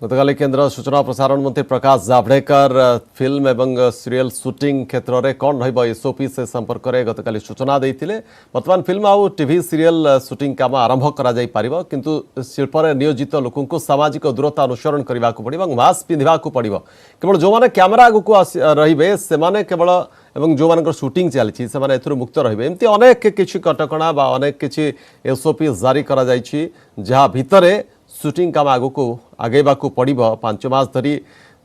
गतकाली केंद्र सूचना और प्रसारण मंत्री प्रकाश जावड़ेकर फिल्म एवं सीरियल शूटिंग क्षेत्र में कौन एसओपी से संपर्क में गतकाली सूचना देते। बर्तमान फिल्म आउ टीवी सीरियल शूटिंग काम आरंभ कर किंतु शिल्प में नियोजित लोक को सामाजिक दूरता अनुसरण करने को पड़ो, मास्क पिंधा पड़ो। केवल जो मैंने कैमेरा आगू रे से केवल एवं जो मान शूटिंग चली से मुक्त रे। एमती अनेक किसी कटकणा अनेक किसी एसओपी जारी कर जहाँ भितर शूटिंग काम आगू को आगेबा पड़ो। 5 मास धरी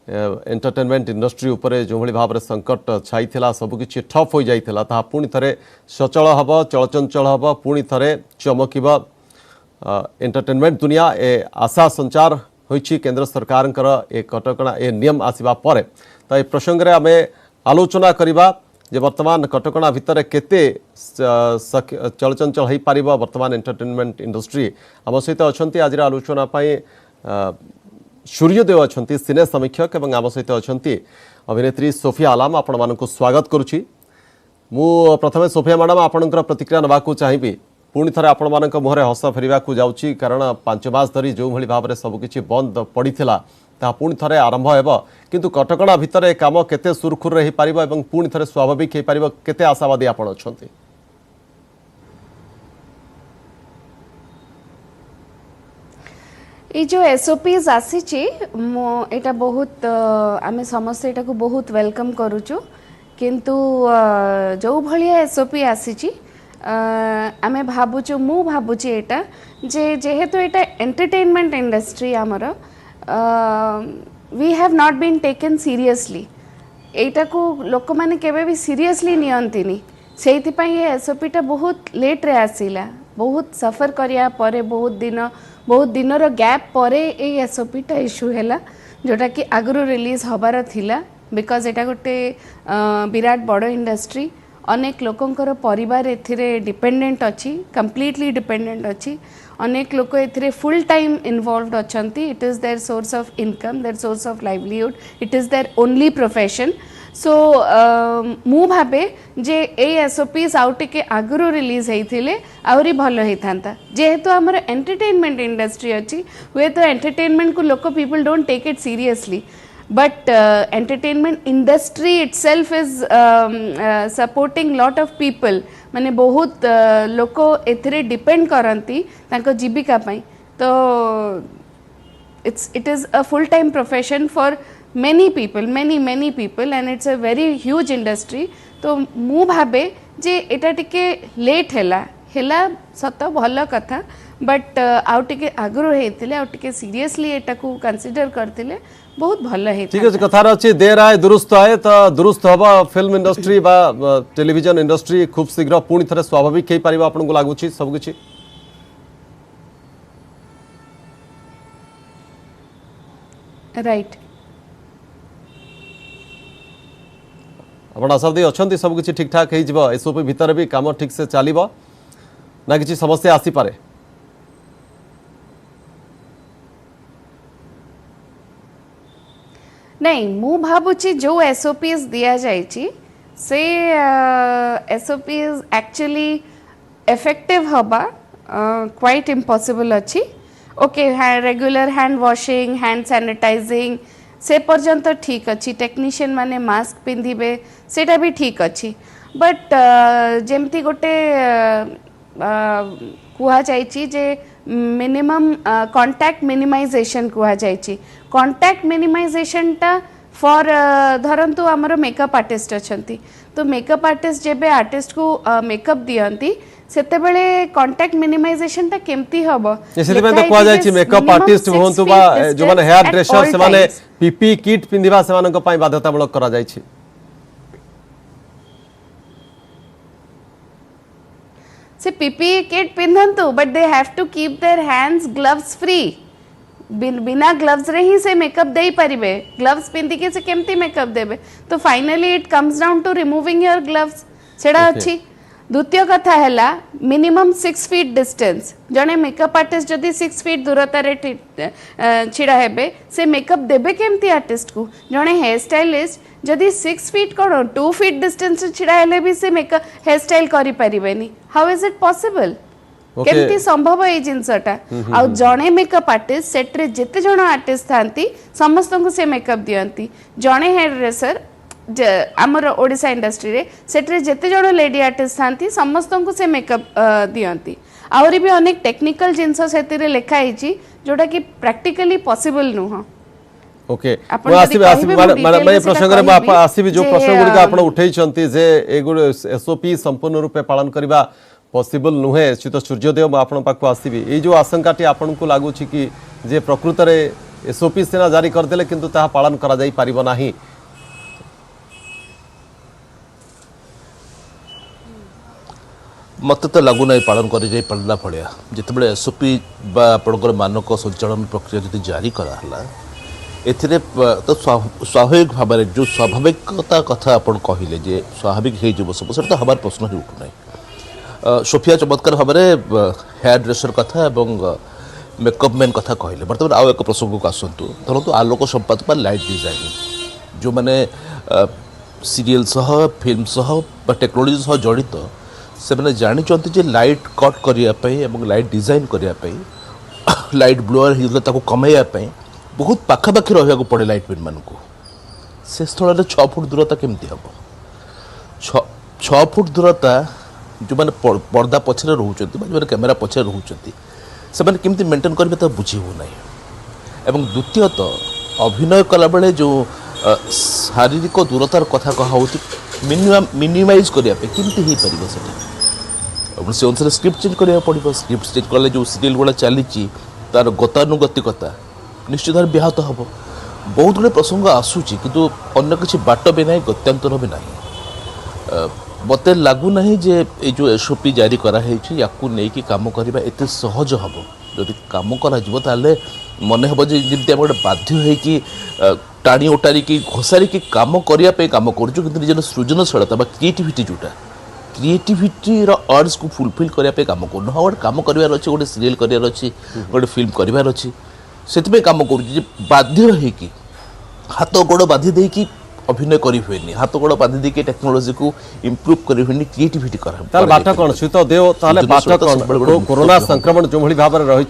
एंटरटेनमेंट इंडस्ट्री उपरे जो भली भाव संकट छाई सबकि ठप हो जाता पुणी थे सचल हम चलचंचल हम पुणी थे चमक एंटरटेनमेंट दुनिया ए आशा संचार होइछि केंद्र सरकार ए कटकणा ए नियम आसवा पर। तो ये प्रसंग में आम आलोचना करवा जे वर्तमान कटकणा भितर केते चलचंचल हो पार वर्तमान एंटरटेनमेंट इंडस्ट्री। आम सहित अच्छा आज आलोचना सूर्यदेव अच्छा सिने समीक्षक और आम सहित अच्छा अभिनेत्री सोफिया आलाम। आपण मानक स्वागत करुच्ची। मु प्रथमे सोफिया मैडम आपणकर प्रतिक्रिया नवाक चाहिए। पुणी थे आपण मान मुहर हस फेरवा जाऊँगी कारण 5 मास धरी जो भली भाव सबकि बंद पड़ा ता पुणी थे आरंभ हो किंतु कटकणा भितर काम केते सुरखुर हो पार और पुणी थे स्वाभाविक हो पार केते आशावादी आपण अच्छा। ये जो एसओपीज आसी एटा बहुत आमे समस्त एटा को बहुत वेलकम करूचु किंतु जो भलिया एसओपी आसी आमे भाबुचु मु भाबुची एटा जेहेतु एटा एंटरटेनमेंट इंडस्ट्री आमर we have not been taken seriously एटा को लोक माने केबे भी सीरियसली नियंतिनी से एसओपीटा बहुत लेट रे आसिला बहुत सफर करिया परे बहुत दिनर गैप परे ए एसओपीटा इश्यू हैला जोटा कि आगुरु रिलीज हबार थिला बिकॉज एटा गोटे विराट बड़ इंडस्ट्री अनेक लोकंकर परिवार एथिरे डिपेंडेंट अच्छी कंप्लीटली डिपेंडेंट अच्छी अनेक लोक एथिरे फुल टाइम इन्वॉल्वड अछंती। It is their source of income their source of livelihood it is their only profession. So मु भावे जे ए एसओपीस आउ टिके आगुरु रिलीज होइथिले आउरी भलो होइथांता जेहेतु हमर एंटरटेनमेंट इंडस्ट्री अच्छी हुए तो एंटरटेनमेंट को लोक people don't take it seriously but entertainment industry itself is supporting lot of people माने बहुत लोक एथिरे डिपेंड करंती तांको जीविका पई। तो it is a full time profession for many people and it's a very huge industry। तो मु भाबे जे एटा टिके लेट हैला सत भल कथा बट आउ टिके आगुरु हेतिले आउ टिके सीरियसली एटा को कंसीडर करथिले बहुत भल है। ठीक है कथार अच्छी देर आए दुरुस्त आए तो दुरुस्त हम फिल्म इंडस्ट्री बा टेलीविजन इंडस्ट्री खूब शीघ्र पुणी थे स्वाभाविक हो पार आपन को लगुच सबकि राइट आप आशावादी अच्छा सबकि ठीक ठाक हो एसओपी भितर भी काम ठीक से चलो ना कि समस्या आसी पारे। नहीं मु भाबुची जो एसओपीज दिया जाइची से एसओपीज एक्चुअली इफेक्टिव हबा क्वाइट इम्पॉसिबल अच्छी। Okay regular hand washing hand sanitizing से पर्यंत ठीक अच्छी टेक्नीशियन माने मास्क पिंधिबे सेटा भी ठीक अच्छी बट जेमती गोटे कुहा जाइची जे मिनिमम कॉन्टैक्ट मिनिमाइजेशन कुहा जाइची। कॉन्टैक्ट मिनिमाइजेशन टा फॉर धरंतु आमर मेकअप आर्टिस्ट अछंती तो मेकअप आर्टिस्ट जेबे आर्टिस्ट को मेकअप दियंती सेते बेले कॉन्टैक्ट मिनिमाइजेशन टा केमती हबो जैसे में तो कुहा जाइची मेकअप आर्टिस्ट होंतु बा जो माने हेयर ड्रेसर से माने पीपी किट पिंदिबा से मानक पई बाध्यतामूलक करा जाइची। से पीपी किट पिंधंतु but they have to keep their hands gloves free बिना ग्लव्स रे ही से मेकअप दे पारिबे ग्लव्स पिंधि के से केमती मेकअप देबे तो finally it comes down to removing your gloves सेडा अच्छी। द्वितीय कथा हैला मिनिमम 6 फीट डिस्टेंस जने मेकअप आर्टिस्ट जदि 6 फीट दूरता रे छिड़ा हेबे से मेकअप देबे केमती आर्टिस्ट को जने हेयर स्टाइलिस्ट जदि 6 फीट कौन 2 फीट डिस्टेंस छिड़ा हेले भी से मेकअप हेयर स्टाइल करि परिबेनी how is it possible Okay. केमती संभव ए जिनसटा आ जणे मेकअप आर्टिस्ट सेट रे जेते जण आर्टिस्ट थांती समस्त को से मेकअप दियंती जणे हेयर ड्रेसर आमर ओडिशा इंडस्ट्री रे सेट रे जेते जण लेडी आर्टिस्ट थांती समस्त को से मेकअप दियंती आउरी भी अनेक टेक्निकल जिनस सेतिरे लेखा हिची जोटा कि प्रैक्टिकली पॉसिबल नुह ओके आपण मैं जदि आसीबी कहिबे आसीबी मु मैं detail प्रसंग सेटा रे कहिबी आसीबी जो जे, प्रश्न गुडी आपण उठैछंती जे एगुड एसओपी संपूर्ण रूपे पालन करबा पॉसिबल नुहे चित सूर्यदेव मैं आपण पाखु आसीबी ए जो आशंकाटी आपण को लागु छी कि जे प्रकृत रे एसओपी सेना जारी कर देले किंतु ताहा पालन करा जाई परिबो नाही मत तो लगुना पालन कर पारा भाया जिते एसओपी आपंकर मानक संचालन प्रक्रिया जब जारी कराला एथिरे तो स्वाभाविक भाव में जो स्वाभाविकता कथा आप कहले जे स्वाभाविक हो सब से तो हमार प्रश्न ही उठूना सोफिया चमत्कार भाव में हेयर ड्रेसर कथा एवं मेकअप मैन कथा कहले बर्तमान आउ एक प्रसंग को आसतु धरतु आलोक संपादक लाइट डिजाइनिंग जो मैंने सीरियल सह फिल्म सह टेक्नोलोजी सह जड़ित से मैंने जानते जे लाइट कट करने लाइट डिजाइन करने लाइट ब्लोअर होता कमाइवाई बहुत पाखापाखि रहा पड़े लाइट मैन मान को से स्थल 6 फुट दूरता केमती हम 6 फुट दूरता जो मैंने पर्दा पछरे रोचती जो कैमेरा पछरे रोचती से मैंने केमती मेंटेन करेंगे तो बुझी हो ना एवं द्वितीयत अभिनय कला बेले जो शारीरिक दूरतार कथा कह मिनिमाइज करने केमती हो पार से अनुसार स्क्रिप्ट चेंज करा पड़ो स्क्रिप्ट चेंज कले जो सीरियल गुड़ा चली तार गतानुगतिकता निश्चित भाव व्याहत हम बहुत गुड़े प्रसंग आसूची किंतु अन्य किसी बाट भी ना गत्यांतर भी ना मत लगुना जे ये जो एसओपी जारी कराई या नहीं कम करवा एत सहज हम जदि कम कर मन हम जमी गोटे बाध्य हो टाणी उटारिकी घोषारिकी कम करने कम कर निजर सृजनशीलता क्रिएटिविटी जोटा क्रिएटिविटी अर्ज को फुलफिल करने कम कर हाँ गोटे कम करार अच्छे गोटे सीरियल करार अच्छी गोटे फिल्म करार अच्छी से कम कर बाध्य हो हाथ गोड़ बांधि देकी अभिनय करें हाथ गोड़ बांधि देकी टेक्नोलोजी को इम्प्रूव करें क्रिएटिविटी कर बाट कौन शीत देव बाट कौन कोरोना संक्रमण जो भाव में रही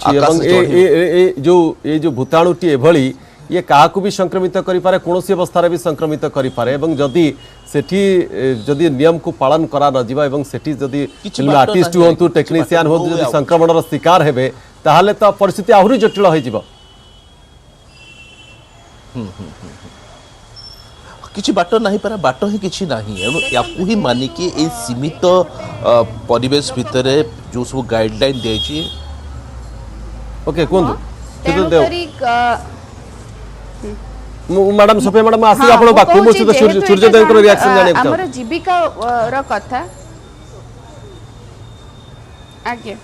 जो भूताणुटी एभली ये क्या भी संक्रमित करें कौन अवस्था भी संक्रमित करें जदि सेठी जदि नियम को पालन करा न जिबा एवं सेठी जदि आर्टिस्ट हूँ टेक्नीशियन हूँ जदि संक्रमण शिकार हेबे ताहले तो परिस्थिति आहुरी जटिल हो जिवो किछि बाट नहीं पारा बाट ही किछि नहीं या ही मानिकी ए सीमित परिवेश भितर जो सब गाइडलाइन देछि ओके कोन मैडम सोफिया मैडम आसी आपण बाकु मो सूर्यदेव को रिएक्शन जाने को हमर जीविका र कथा आगे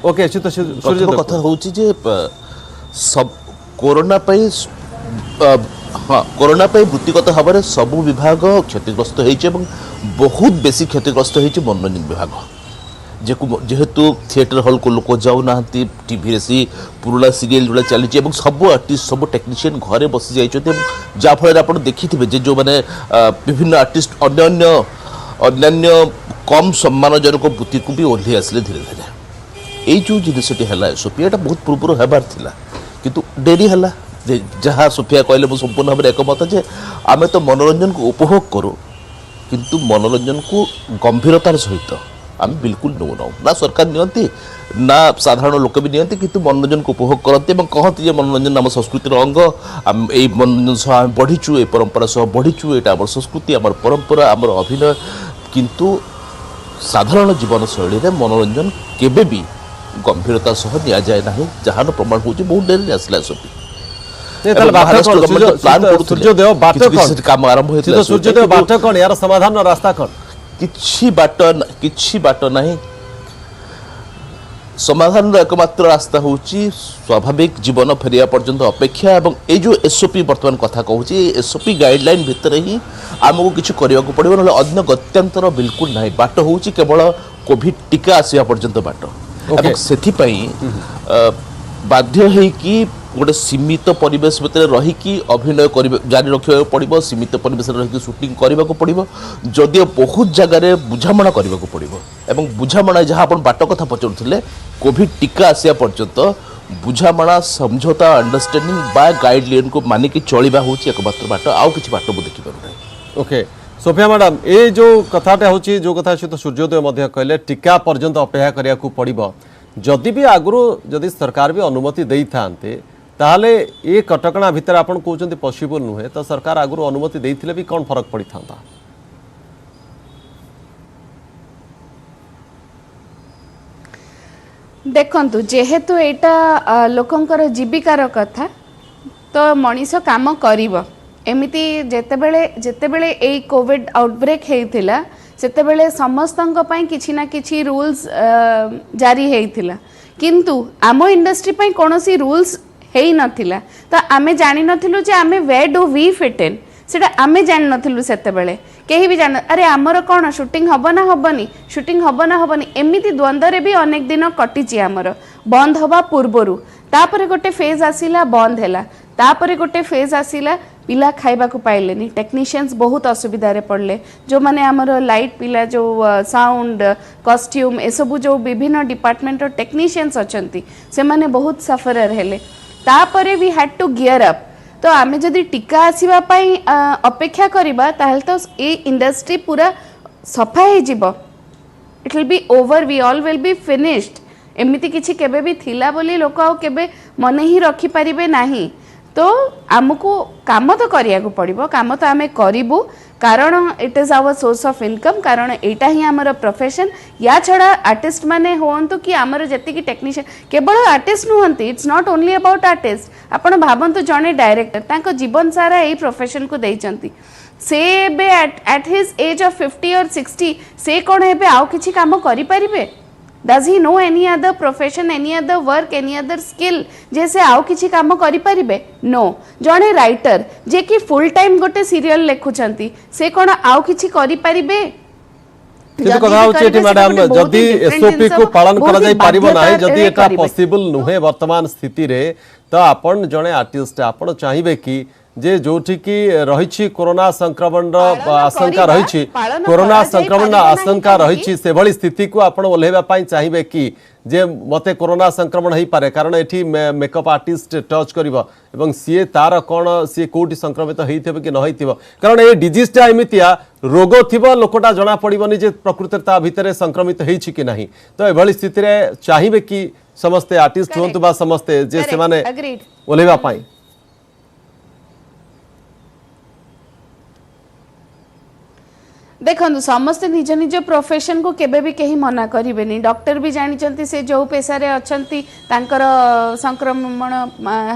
ओके सूर्यदेव कथा होछि जे सब कोरोना पई हाँ कोरोना पे वृत्तिगत भाव में सबू विभाग क्षतिग्रस्त होइछ एवं बहुत बेसी क्षतिग्रस्त होइछ मनोरंजन विभाग जेहेतु थिएटर हॉल को लोक जाऊ ना टीवी सी पुराना सीरियल जोड़ा चली सब आर्टिस्ट सब टेक्नीशियन घरे बसी जाइछथि जाफल आप देखिथिबे जे जो माने विभिन्न आर्टिस्ट अन्य कम सम्मानजनक वृत्ति को भी ओह्ली आसिले धीरे धीरे जो जिनसटी है सोफिया बहुत पूर्व हेबार थिला किंतु डेरी है जहाँ सोफिया कहले मुझे संपूर्ण भाव में एकमत जे आमे तो मनोरंजन को उपभोग करूँ किंतु मनोरंजन को गंभीरतार सहित आम बिल्कुल नौ ना ना सरकार नियंती ना साधारण लोक भी नियंती किंतु मनोरंजन को उपभोग करते कहती जे मनोरंजन आम संस्कृतिर अंग आम ए मनोरंजन सह आम बढ़ीचु ए परंपरा सह बढ़ीचु एटा आम संस्कृति आम परंपरा आम अभिनय किंतु साधारण जीवन शैली में मनोरंजन केबे भी गंभीरता सह नि जाए ना जहाँ प्रमाण हो बहुत डेरी आसला सोफी सूर्यदेव बाट काम आरंभ होता सूर्यदेव बाट कौन यार समाधान रास्ता कौन किछि बाट नहीं समाधान एकमात्र रास्ता हूँ स्वाभाविक जीवन फेरिया पर्यंत अपेक्षा एवं ये जो एसओपी बर्तमान कथा कहूँ एसओपी गाइडलाइन भितर ही आमको किसी करने को पड़ो ना अन्य गत्यांतर बिल्कुल ना बाट हूँ केवल कोविड टीका आसवा पर्यंत बाट से बाध्य है कि गोटे सीमित परिवेश भितर रहीकि अभिनय जारी रखा पड़ो, सीमित परिवेश रही सुटिंग करने को पड़ो, जदिओ बहुत जगार बुझामणा करने को पड़ो एवं बुझामणा जहाँ आप बाट कथा पचारुले कोविड टीका आसिया पर्यंत बुझामणा समझौता अंडरस्टैंडिंग बा गाइडलाइन को मानिक चलवा हूँ एकमात्र बाट आउ कि बाट मुझे देखिपार ना। ओके सोफिया मैडम ये जो कथाटा होची जो कथा सहित सूर्योदय कहले टीका पर्यंत अपेक्षा करिया को पड़िबो जदि भी आगु जदि सरकार भी अनुमति दे थांते ताहले ये कटकणा भितर आपण कहउचंती पॉसिबल नुहे तो सरकार आगु अनुमति देथिले भी कौन फरक पड़ी थांता। देखंतु जेहेतु एटा लोकंकर जीविकार कथा तो मनीष काम करिवो एमिति जेतेबेले ए कोविड आउटब्रेक हेइथिला सेतेबेले समस्तंक पई किछि ना किछि रूल्स जारी हेइथिला किंतु आम इंडस्ट्री पई कोनोसी रूल्स हेइ नथिला तो आमे जानि नथिलु जे आमे वे डू वी फिट इन सेटा आमे जानि नथिलु सेतेबेले केही भी जान अरे आमर कौन शूटिंग हब ना हबनी शूटिंग हब ना हबनी एमिति द्वंद्व भी अनेक दिन कटिची आमर बंद हवा पूर्वरु तापरे गोटे फेज आसिला बंद हैला तापरे गोटे फेज आसिला पिला खाइबा को पाइलेनी टेक्नीशियंस बहुत असुविधा रे पड़ले जो माने आमर लाइट पिला जो साउंड कॉस्ट्यूम ए सब जो विभिन्न डिपार्टमेंट टेक्नीशियंस अछंती से माने बहुत सफरर हेले तापरे we had to gear up तो आमे जदि टीका आसीबा पई अपेक्षा करिबा ताहल तो ए इंडस्ट्री पूरा सफा हे जिवो it will be over we all will be finished एमिति किछि केबे भी थिला बोली लोक आ केबे मने ही रखि परिबे नाही तो आमको काम तो करिया को पड़िबो काम तो आमे करिबु कारण it is our source of income कारण एटा ही हमर प्रोफेशन या छड़ा आर्टिस्ट माने होंतु कि हमर जति की टेक्नीशियन केवल आर्टिस्ट नुहंती it's not only about artist आपण भाबंतु जने डायरेक्टर तांको जीवन सारा एई प्रोफेशन को देइचंती से बे एट हिज एज ऑफ 50 और 60 से कोन हेबे आउ किछि काम करि परिबे does he know any other profession any other work any other skill जैसे आउ किछि काम करि परिबे नो जने राइटर जे कि फुल टाइम गोटे सीरियल लेखुचंती से कोन आउ किछि करि परिबे किंतु कथा होची एठी मैडम जदि एसओपी को पालन करा जाय परिबो नाही जदि एटा पॉसिबल नुहे वर्तमान स्थिति रे तो आपण जने आर्टिस्ट आपण चाहिबे कि जे जोठी की रहिछि कोरोना संक्रमण आशंका रहिछि कोरोना संक्रमण आशंका रहिछि से भली स्थिति को आपण ओलेबा पई चाहिबे कि जे मते कोरोना संक्रमण हेई पारे कारण एठी मेकअप आर्टिस्ट टच करिवो एवं सीए तार कोन सी कोटी संक्रमित हेइथिबे कि न हेइथिबो कारण ए डिजीज टा एमितिया रोग थिबो लोकटा जणा पड़िबोनी जे प्रकृति ता भितरे संक्रमित हेइछि कि नाही तो ए भली स्थिति रे चाहिबे कि समस्त आर्टिस्ट होंतु बा समस्त जे से माने ओलेबा पई देखो समस्ते निज निज प्रोफेशन को केबे भी कहीं मना करें डॉक्टर भी जानी से जो पेशा रे अछंती तांकर संक्रमण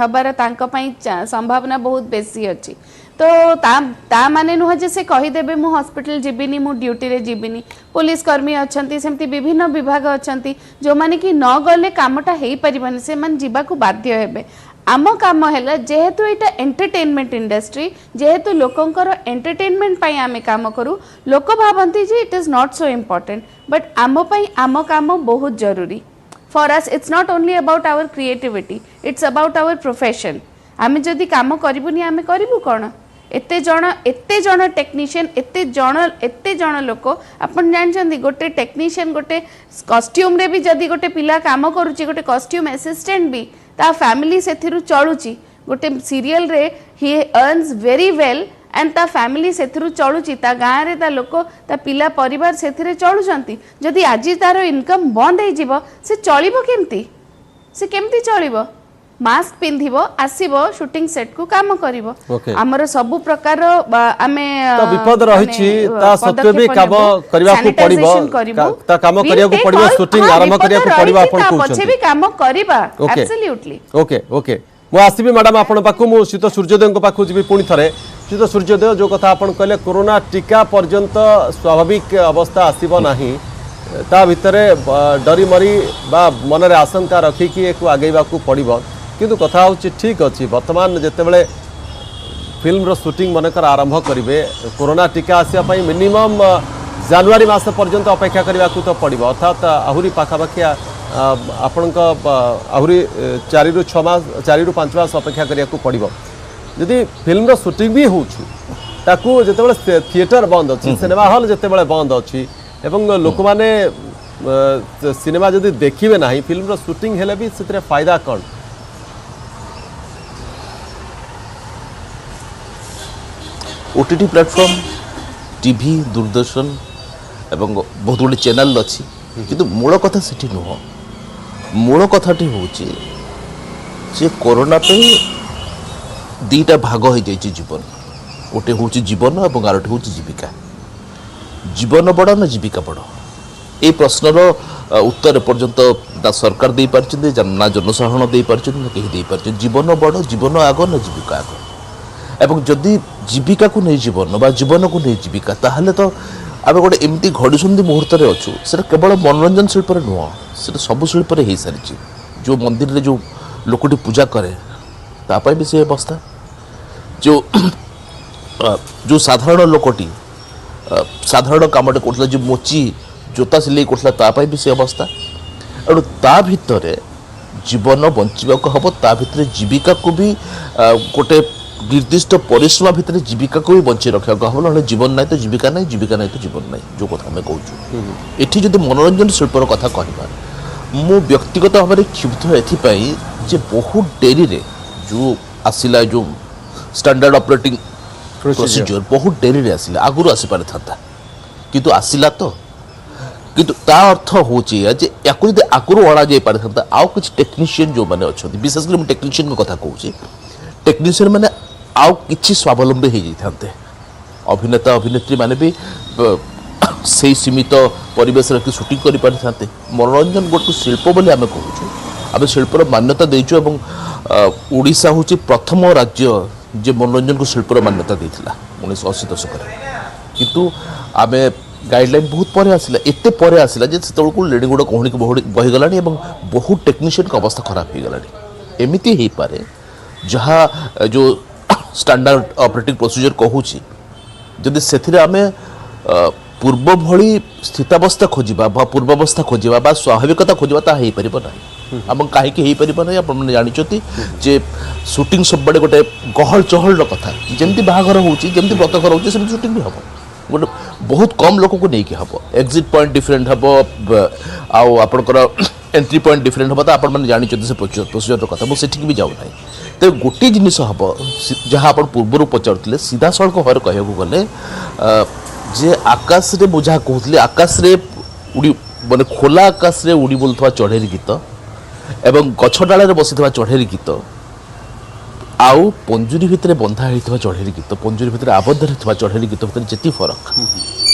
हबार तांको पई संभावना बहुत बेसी अच्छी तो ता माने नुह जे से कहीदेवे मु हॉस्पिटल जीविनी मु ड्यूटी रे जीविनी पुलिस कर्मी अछंती सेमती विभिन्न विभाग अछंती जो माने कि न गले कामटा हेई परिबनी से मान जीवा को बाध्य हेबे आम काम है जेहेतु यहाँ एंटरटेनमेंट इंडस्ट्री जेहेतु लोकंकर एंटरटेनमेंट पाई आमे काम करूँ लोक भावती जे it is not so important but आम पाई आम काम बहुत जरूरी for us it's not only about our creativity it's about our profession आमे जदि काम करिबुनी आमे करिबु कोन एते जण टेक्नीशियन एते जण लोक अपन जानछन्ती गोटे टेक्नीशियन गोटे कॉस्ट्यूम रे भी जदि गोटे पिला काम करूची गोटे कॉस्ट्यूम असिस्टेंट भी ता फैमिली सेथिरु चलुची गोटे सीरियल रे ही अर्न्स वेरी वेल एंड ता फैमिली सेथिरु चलुची ता गाँ रे ता लोक ता पिला परिवार सेथिरे चलुचंती जदि आज तार इनकम बंद हो जिवो से चलिबो केमती चलिबो मास्क पिंधिबो आसीबो शूटिंग सेट को काम करिवो हमर सब प्रकार आमे तो विपद रहिछि ता सत्य भी काम करिवा को पड़िबो ता काम करिया को पड़िबो शूटिंग आरंभ करिया को पड़िबो आपण को पछे भी काम करिबा एब्सोल्युटली ओके मु आसीबी मैडम आपण पाखु मु शीत सूर्योदय को पाखु जिबी पुणी थरे शीत सूर्योदय जो कथा आपण कहले कोरोना टीका पर्यंत स्वाभाविक अवस्था आसीबो नाही ता भितरे डरी मरी बा मन रे आशंका रखी कि एको आगेबा को पड़िबो किंतु कथा होची ठीक अछि वर्तमान जेतेबेले फिल्म रो शूटिंग मनकर आरंभ करिवे कोरोना टीका आसिया पई मिनिमम जनवरी मास पर्यंत अपेक्षा करबा को तो पड़िबो अर्थात आहुरी पाखापाखिया ଆପଣଙ୍କ ଆହୁରି 4 ରୁ 6 ମାସ 4 ରୁ 5 ମାସ ଅପେକ୍ଷା କରିବାକୁ ପଡ଼ିବ ଯଦି ଫିଲ୍ମର ସୁଟିଂ ବି ହେଉଛି ତାକୁ ଯେତେବେଳେ थिएटर बंद अच्छी सिनेमा हॉल जितेबाला बंद अच्छी एवं लोक मैंने सिनेमा जदि देखिए ना फिल्म शूटिंग हेले भी से फायदा कौन ओटीटी प्लेटफॉर्म टीवी दूरदर्शन एवं बहुत गुड़े चैनल अच्छी किंतु मूल कथा सेठी नुह मूल कथाटी होची जे कोरोना पे दीटा भाग हो जाइए जीवन गोटे हूँ जीवन और आरोटे हूँ जीविका जीवन बड़ ना जीविका बड़ ये प्रश्नर उत्तर पर्यंत ना सरकार दे पारछन ना जनसाधारण दे पारछन ना कहीं दे पारछन जीवन बड़ जीवन आग ना जीविका आग एवं जदि जीविका को नहीं जीवन बा जीवन को नहीं जीविका ताहले तो आम गोटे एमती घड़ीसंधि मुहूर्त अच्छु से केवल मनोरंजन शिल्प नुह से सब शिल्प हो सारी जो मंदिर रे जो लोकटी पूजा करे तापाई भी से अवस्था जो जो साधारण लोकटी साधारण कामटे करता जो मोची जोता सिलाई करता तापाई भी से अवस्था और ता भितर जीवन बंचवा हम ता भितर जीविका को भी गोटे निर्दिष्ट परिसीमा भितर जीविका को भी बंचे रखा हम ना जीवन ना तो जीविका नहीं जीविका नहीं तो जीवन नहीं जो कथा आम कहूँ एटी जब मनोरंजन शिल्पर कथा कहवा मु व्यक्तिगत भाव में क्षुब्ध एथिपाई जे बहुत डेरी रे जो आसिला जो स्टैंडर्ड ऑपरेटिंग प्रोसीजर बहुत डेरी रे आसिला आगुरु आसी पारे था किंतु आसिला तो किंतु ता अर्थ होची जे याकु जदि आगुरु अणा जाई पारे था आउ कुछ टेक्नीशियन जो माने अछथि विशेष कर टेक्नीशियन को कथा कहूची टेक्नीशियन माने आउ किछि स्वावलंबी हो जाते अभिनेता अभिनेत्री माने भी से सीमित परिवेश रखी शूटिंग कर पारि थाते मनोरंजन गोटे शिल्प बोली आम कहूँ आम शिल्पर मान्यता देचु एवं ओडिशा हूँ प्रथम राज्य जे मनोरंजन को शिल्पर मान्यता देता 1980 दशक किंतु आम गाइडलाइन बहुत पर आसला एते पर आसला जे सेतबेलकु लेडी गुड़ कहणी को बहीगला बहुत टेक्नीशियन का अवस्था खराब हो गला एमती हो पारे जहाँ जो स्टैंडर्ड ऑपरेटिंग प्रोसीजर कहूँ जदि से आम पूर्व भली स्थितावस्था खोजा पूर्वावस्था खोजा स्वाभाविकता खोजा ता हो पार ना आम कहीं हो पार ना आप जानते जे शूटिंग सब बड़े गोटे गहल चहल कथा जमती बाहागर होमती व्रतघर हो शूटिंग भी हम गोटे बहुत कम लोक को लेकिन हम एक्जिट पॉइंट डिफरेंट हम आपंकर एंट्री पॉइंट डिफरेंट हम तो आपने जानते से प्रोसीजर कथा मुझे भी जाऊना तो गोटे जिनिस हम जहाँ आप पूर्व पचारे सीधा सड़क भाव कहूँ गले जे आकाश रे मुझा कहते आकाश रे उड़ी माने खोला आकाश रे उड़ी बोलुवा चढ़ेरी गीत एवं गछ डाल बसी चढ़ेरी गीत आउ पंजुरी भितर बंधा होता चढ़ेरी गीत पंजुरी भितर आबद्ध होता चढ़ेरी गीत भितर जेती फरक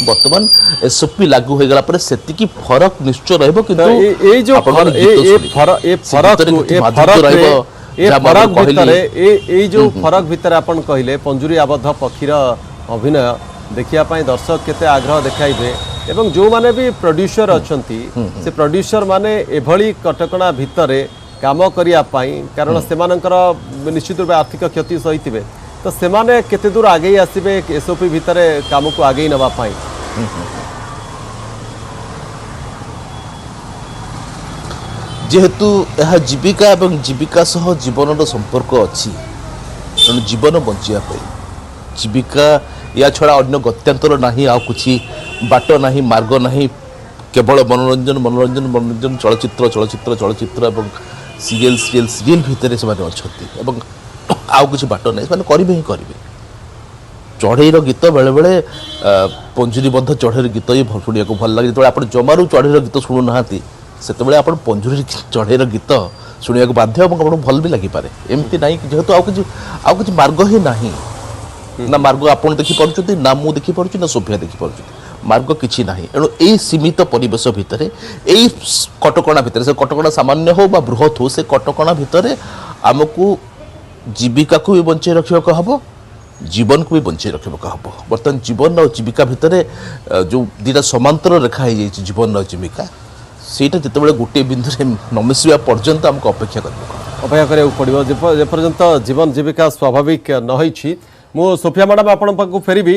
बर्तमान एसओपी लागू हो गला सेतिकी फरक निश्चय रहबो किंतु ए जो फरक भितर आपण कहले पंजुरी आबद्ध पक्षीर अभिनय देखिया पाई दर्शक केते आग्रह देखाइबे एवं जो माने भी प्रोड्यूसर अछंती से प्रोड्यूसर माने एभली कटकणा भितरे काम करिया पाई कारण सेमानकर निश्चित रूप आर्थिक क्षति सहितिबे तो सेमाने केते दूर आगे आसीबे एसओपी भितरे काम को आगे नवा पाई जेहेतु यह जीविका एवं जीविका सह जीवन संपर्क अच्छी तेणु जीवन बंचिया जीविका या छड़ा अन्य गत्यांतर नहीं आ कुछ बाट नहीं मार्ग नहीं केवल मनोरंजन मनोरंजन मनोरंजन चलचित्र चलचित्र चलचित्र एवं सीरियल सीरियल सीरियल भितर से अच्छा आउ कुछ बाट नहीं से करेंगे ही करेंगे चढ़ईर गीत बेले बेले पंजुरीबद्ध चढ़ईर गीत ही शुणा भल लगे जो आप जमारू चढ़ईर गीत शुणुना से आप पंजुरी चढ़ईर गीत शुणा बाध्य आपको भल भी लगिपे एमती ना जेहेतु आउ कुछ मार्ग ही ना ना मार्ग आपड़ देखिपुं ना मु देखिपुँ ना सोफिया देखिपुं मार्ग किसी ना एणु यही सीमित परिवेश भितर यही कटकणा भितर से कटकणा सामान्य हो बृहत हो से कटकणा भितर आमको जीविका को भी बंचे रखा हम जीवन को भी बंचे रखा हम बर्तमान जीवन और जीविका भितर जो दीटा समांतर रेखा हो जाए जीवन और जीविका सेटा जिते गोटे बिंदु न मिसवा पर्यंत आमको अपेक्षा करा पड़ो जेपर्यंत जीवन जीविका स्वाभाविक न मु सोफिया मैडम आपण पाखु फेरबी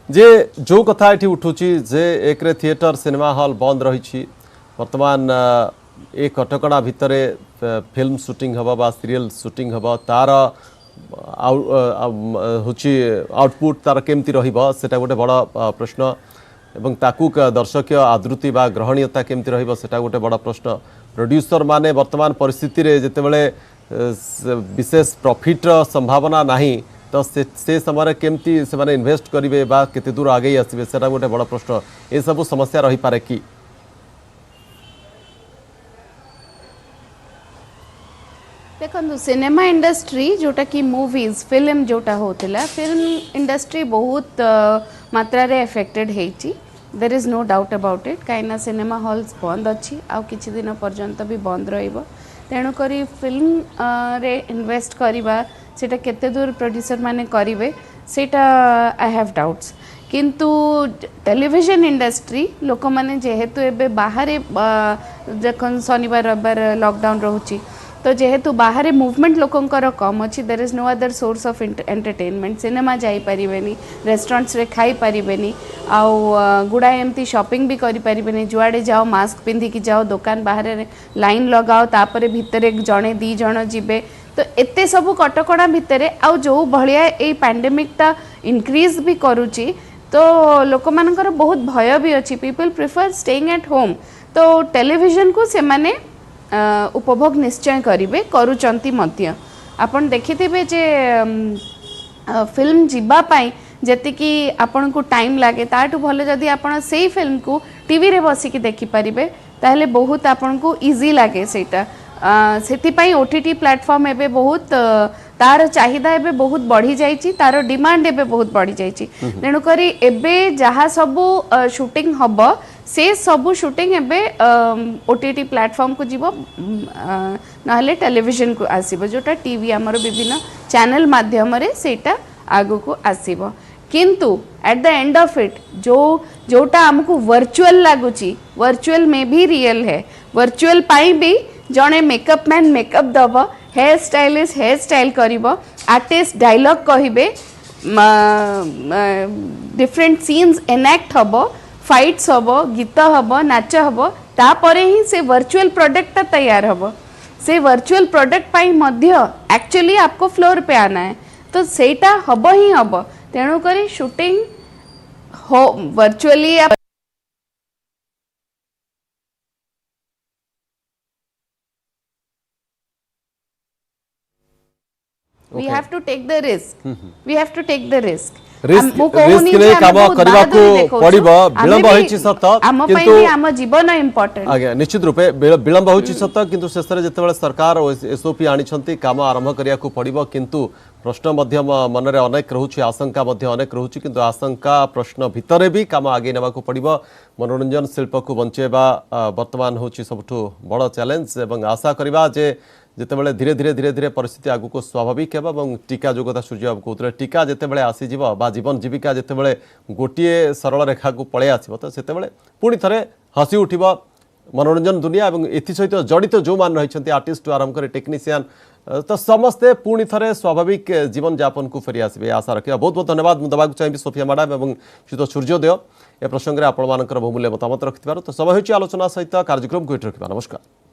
जे जो कथा ये उठुची जे एक थिएटर सिनेमा हॉल बंद रही बर्तमान ए कटकणा भितर फिल्म शूटिंग हबा बा सीरियल शूटिंग हबा तार होची आउटपुट तार केमती रहिबा सेटा गोटे बड़ प्रश्न एवं ताकू दर्शक आदृति बा ग्रहणीयता केमती रहिबा सेटा गोटे बड़ प्रश्न प्रोड्यूसर माने वर्तमान परिस्थिति रे जेतेबेले विशेष प्रॉफिट संभावना नाही तो से समय केमती से माने इन्वेस्ट करिवे बा केते दूर आगे आसीबे सेटा गोटे बड़ प्रश्न ए सब समस्या रही पारे कि देखो सिनेमा इंडस्ट्री जोटा कि मूवीज फिल्म जोटा होतिला फिल्म इंडस्ट्री बहुत मात्रा रे अफेक्टेड हेची there is no doubt about it काइना सिनेमा हॉल्स बंद अछि आ किछि दिन पर्यंत भी बंद रहिबो तेणु करी फिल्म रे इन्वेस्ट करिबा सेटा केते दूर प्रोड्यूसर माने करिवे सेटा आई हैव डाउट्स किंतु टेलीविजन इंडस्ट्री लोक माने जेहेतु एबे बाहरे जखन शनिवार रविवार लॉकडाउन रहउची तो जेहेतु बाहर मूवमेंट लोकंकर कम अच्छी there is no other source of entertainment cinema जाई परिबेनी रेस्टोरेंट्स रे खाई परिबेनी आउ गुड़ा एमती शॉपिंग भी करि परिबेनी जुआड़े जाओ मास्क पिंधि की जाओ दुकान बाहर लाइन लगाओ तापरे भितरे जणे दी जण जिबे तो एते सब कटकणा भितरे आउ जो भलिया ए पैंडेमिक ता इंक्रीज भी करूची तो लोक मानकर बहुत भय भी अच्छी people prefer staying at home तो टेलीविजन को से माने उपभोग निश्चय करिवे करूचंती मध्य आपण देखिथिबे जे फिल्म जिबा पाई जति कि आपण को टाइम लागे ताटू भले जदि आपण सेही फिल्म को टीवी रे बसी कि देखि परिबे ताहले बहुत आपण को इजी लागे सेटा सेति पाई ओटीटी प्लेटफॉर्म एबे बहुत तार चाहिदा एबे बहुत बढ़ी जाइची तार डिमांड एबे बहुत बढ़ी जाइची तेणु करी एबे जहा सब शूटिंग हबो से सबू शूटिंग एबे ओटीटी प्लेटफॉर्म को जीवो नहले टेलीविजन को आसीबो जोटा टीवी हमर विभिन्न चैनल माध्यम रे सेटा आगो को आसीबो किंतु at the end of it जोटा हमको वर्चुअल लागुची वर्चुअल में भी रियल है वर्चुअल पाई भी जणे मेकअप मैन मेकअप दब हेयर स्टाइलिस्ट हेयर स्टाइल करिवो आर्टिस्ट डायलॉग कहिबे डिफरेंट सीन्स एनैक्ट हबो फाइट्स हबो गीत हबो नाच हबो तापरे ही से वर्चुअल प्रोडक्ट तैयार हबो से वर्चुअल प्रोडक्ट पाई मध्य एक्चुअली आपको फ्लोर पे आना है तो सेटा हबो ही हबो तेणु करी शूटिंग हो virtually we have to take the risk we have to take the risk risk ने काम करबा को पड़िबो विलंब होइछि सत किंतु हम जीवन इंपोर्टेंट आगे निश्चित रूपे विलंब होइछि सत किंतु शेष रे जतबेले सरकार एसओपी आनी छंती काम आरंभ करिया को पड़िबो किंतु प्रश्न मध्य मन रे अनेक रहउछि आशंका मध्य अनेक रहउछि किंतु आशंका प्रश्न भितरे भी काम आगे नेबा को पड़िबो मनोरंजन शिल्प को बंचेबा वर्तमान होछि सबठु बड़ चैलेंज एवं आशा करबा जे जितेबाला धीरे धीरे धीरे धीरे परिस्थिति आगु को स्वाभाविक है और टीका जो कथा सूर्य बाबू कहते टीका जितेबाला आसीज जीवन जीविका जितेबाला गोटे सरल रेखा को पलि आसो तो सेतेबाला पुणी थे हसी उठ मनोरंजन दुनिया और एसहित जड़ित जो मान रही आर्टिस्ट आरंभ कर टेक्नीशियन तो समस्ते पुणी थे स्वाभाविक जीवन यापन को फेरी आसबे आशा रखा बहुत बहुत धन्यवाद मुझे देवाक चाहिए सोफिया मैडम और श्रीत सूर्योदय ए प्रसंग में आपण बहुमूल्य मतामत रखिथार तो समय होची आलोचना सहित कार्यक्रम को रखा नमस्कार।